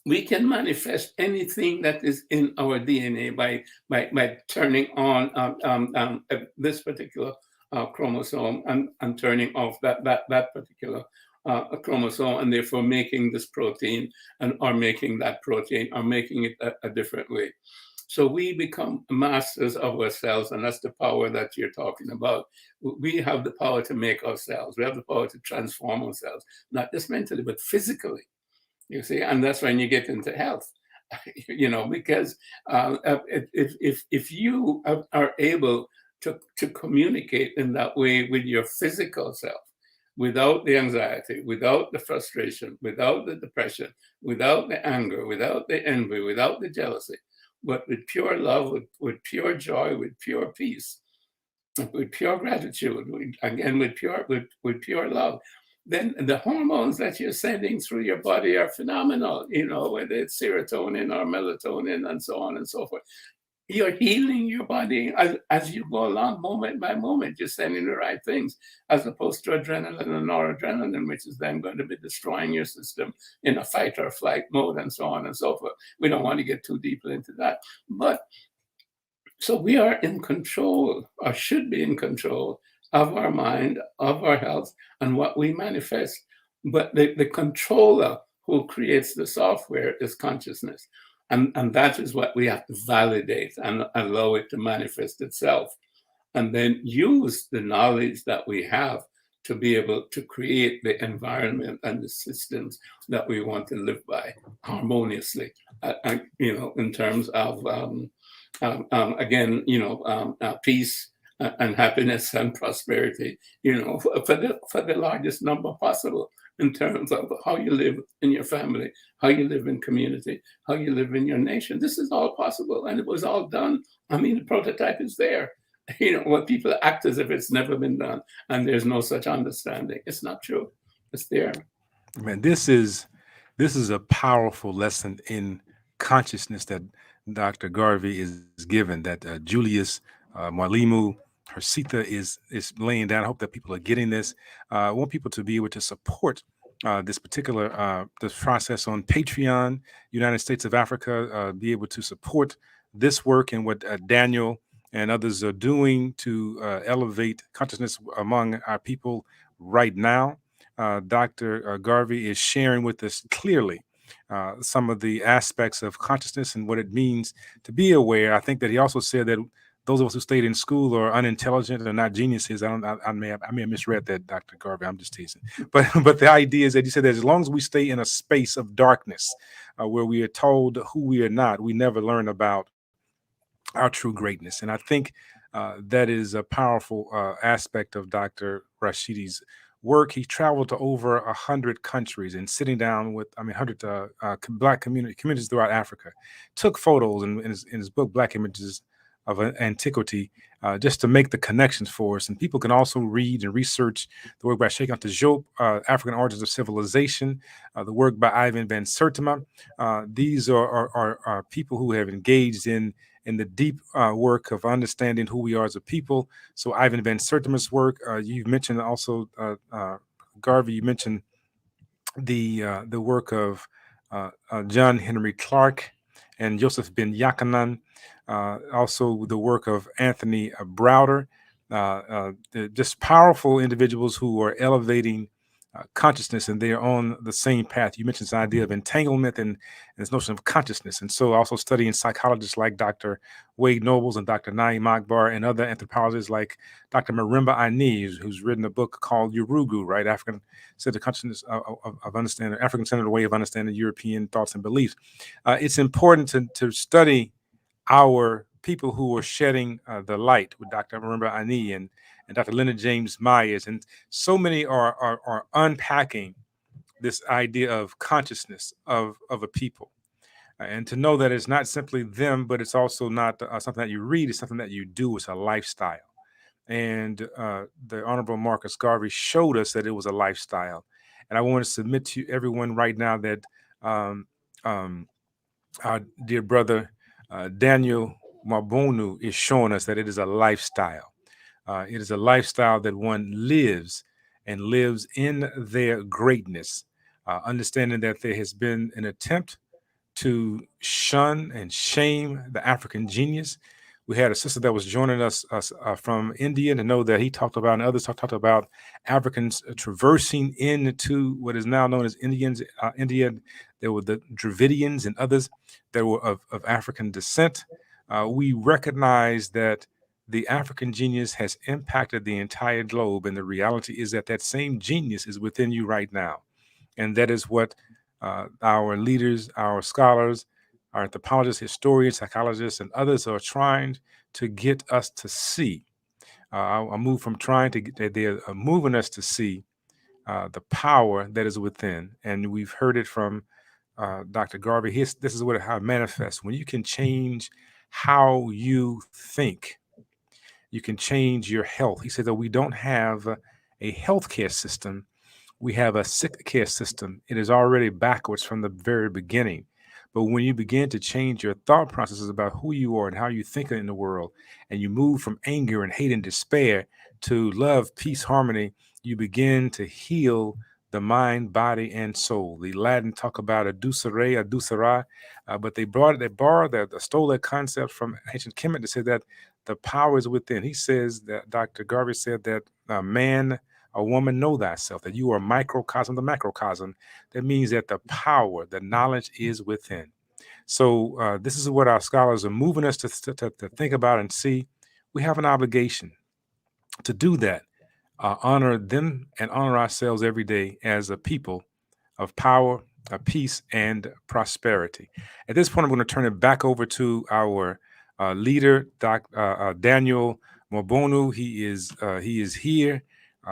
we can manifest anything that is in our DNA by turning on this particular chromosome and turning off that particular chromosome, and therefore making this protein or making that protein or making it a different way. So we become masters of ourselves, and that's the power that you're talking about. We have the power to make ourselves. We have the power to transform ourselves, not just mentally, but physically. You see, and that's when you get into health. Because if you are able to communicate in that way with your physical self, without the anxiety, without the frustration, without the depression, without the anger, without the envy, without the jealousy, but with pure love, with pure joy, with pure peace, with pure gratitude, with pure love, then the hormones that you're sending through your body are phenomenal, whether it's serotonin or melatonin and so on and so forth. You're healing your body as you go along, moment by moment. You're sending the right things, as opposed to adrenaline and noradrenaline, which is then going to be destroying your system in a fight or flight mode and so on and so forth. We don't want to get too deeply into that. But so we are in control, or should be in control, of our mind, of our health, and what we manifest. But the controller who creates the software is consciousness. And that is what we have to validate and allow it to manifest itself. And then use the knowledge that we have to be able to create the environment and the systems that we want to live by harmoniously, in terms of, again, peace and happiness and prosperity, for the largest number possible, in terms of how you live in your family, how you live in community, how you live in your nation. This is all possible, and it was all done. I mean, the prototype is there. What people act as if it's never been done, and there's no such understanding. It's not true. It's there. Man, this is a powerful lesson in consciousness that Dr. Garvey is given, that Julius Mwalimu Hersita is laying down. I hope that people are getting this. I want people to be able to support this particular this process on Patreon, United States of Africa, be able to support this work and what Daniel and others are doing to elevate consciousness among our people right now. Dr. Garvey is sharing with us clearly some of the aspects of consciousness and what it means to be aware. I think that he also said that those of us who stayed in school are unintelligent or not geniuses. I may have misread that, Dr. Garvey. I'm just teasing. But the idea is that he said that as long as we stay in a space of darkness where we are told who we are not, we never learn about our true greatness. And I think that is a powerful aspect of Dr. Rashidi's work. He traveled to over 100 countries and sitting down with, 100 Black communities throughout Africa, took photos in his book, Black Images of Antiquity, just to make the connections for us. And people can also read and research the work by Sheikh Anta Diop, African Origins of Civilization, the work by Ivan van Sertima. These are people who have engaged in the deep work of understanding who we are as a people. So Ivan van Sertima's work, you mentioned also, Garvey, you mentioned the work of John Henry Clark and Joseph Ben Yakanan, also the work of Anthony Browder, just powerful individuals who are elevating consciousness, and they are on the same path. You mentioned this idea of entanglement and this notion of consciousness. And so also studying psychologists like Dr. Wade Nobles and Dr. Naeem Akbar and other anthropologists like Dr. Marimba Ani, who's written a book called Urugu, right? African-centered consciousness of understanding, African-centered way of understanding European thoughts and beliefs. It's important to study our people who are shedding the light, with Dr. Marimba Ani and Dr. Leonard James Myers, and so many are unpacking this idea of consciousness of a people, and to know that it's not simply them, but it's also not something that you read; it's something that you do. It's a lifestyle, and the Honorable Marcus Garvey showed us that it was a lifestyle. And I want to submit to everyone right now that our dear brother Daniel Mabonu is showing us that it is a lifestyle. It is a lifestyle that one lives and lives in their greatness, understanding that there has been an attempt to shun and shame the African genius. We had a sister that was joining us from India to know that he talked about, and others talked about Africans traversing into what is now known as India. There were the Dravidians and others that were of African descent. We recognize that the African genius has impacted the entire globe, and the reality is that that same genius is within you right now. And that is what our leaders, our scholars, our anthropologists, historians, psychologists, and others are trying to get us to see. I move from trying to get, they're moving us to see the power that is within. And we've heard it from Dr. Garvey. This is how it manifests. When you can change how you think, you can change your health. He said that we don't have a healthcare system, we have a sick care system. It is already backwards from the very beginning. But when you begin to change your thought processes about who you are and how you think in the world, and you move from anger and hate and despair to love, peace, harmony, you begin to heal the mind, body, and soul. The Latin talk about adducere, but they stole that concept from ancient Kemet to say that the power is within. He says that Dr. Garvey said that man, a woman, know thyself, that you are a microcosm, the macrocosm. That means that the power, the knowledge is within. So this is what our scholars are moving us to think about and see. We have an obligation to do that, honor them and honor ourselves every day as a people of power, of peace, and prosperity. At this point, I'm going to turn it back over to our leader, Daniel Mobonu. He is here.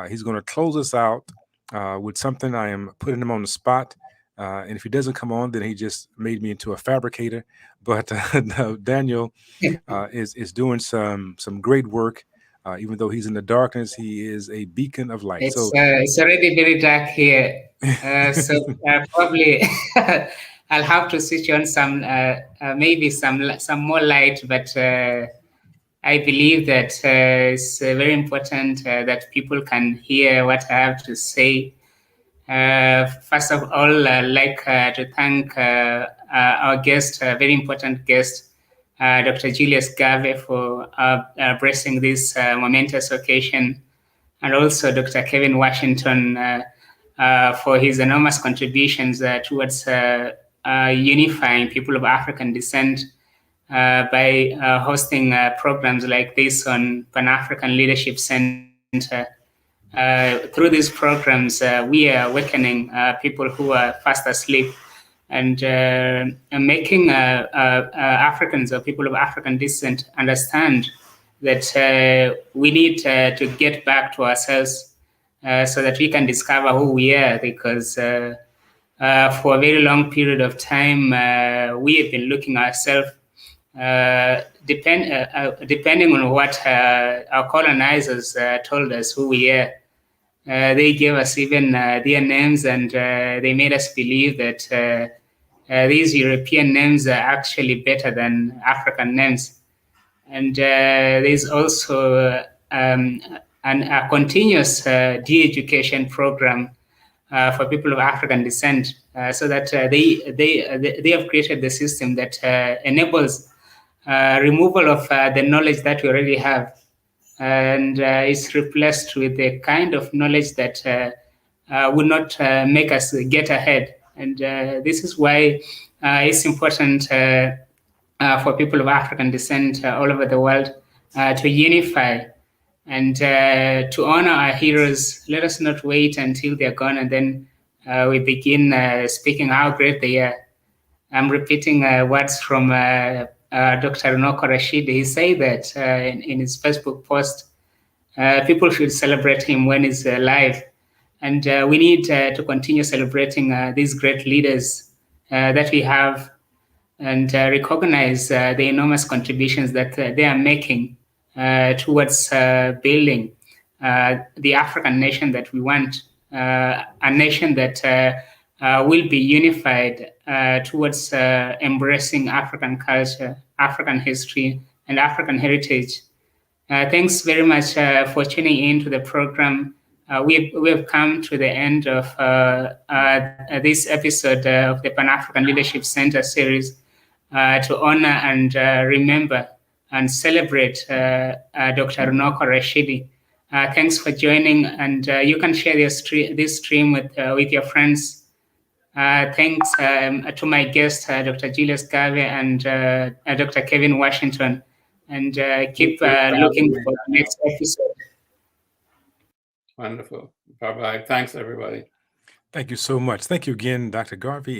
He's going to close us out with something. I am putting him on the spot. And if he doesn't come on, then he just made me into a fabricator. But no, Daniel is doing some great work. Even though he's in the darkness, he is a beacon of light. It's already very dark here. So probably I'll have to switch on some, maybe some more light, but I believe that it's very important that people can hear what I have to say. First of all, I'd like to thank our guest, a very important guest, Dr. Julius Garvey, for blessing this momentous occasion, and also Dr. Kevin Washington for his enormous contributions towards unifying people of African descent by hosting programs like this on Pan-African Leadership Center. Through these programs, we are awakening people who are fast asleep and making Africans or people of African descent understand that we need to get back to ourselves so that we can discover who we are, because for a very long period of time, we have been looking ourselves, depending on what our colonizers told us who we are. They gave us even their names, and they made us believe that these European names are actually better than African names. And there's also a continuous de-education program for people of African descent, so that they have created the system that enables removal of the knowledge that we already have, and is replaced with the kind of knowledge that would not make us get ahead. And this is why it's important for people of African descent all over the world to unify and to honor our heroes. Let us not wait until they're gone and then we begin speaking how great they are. I'm repeating words from Dr. Runoko Rashidi. He said that in his Facebook post, people should celebrate him when he's alive. And we need to continue celebrating these great leaders that we have, and recognize the enormous contributions that they are making towards building the African nation that we want, a nation that will be unified towards embracing African culture, African history, and African heritage. Thanks very much for tuning in to the program. We have come to the end of this episode of the Pan-African Leadership Center series to honor and remember and celebrate Dr. Runoko Rashidi. Thanks for joining, and you can share this stream with your friends. Thanks to my guests, Dr. Julius Garvey and Dr. Kevin Washington, and keep looking for the next episode. Wonderful. Bye-bye. Thanks, everybody. Thank you so much. Thank you again, Dr. Garvey.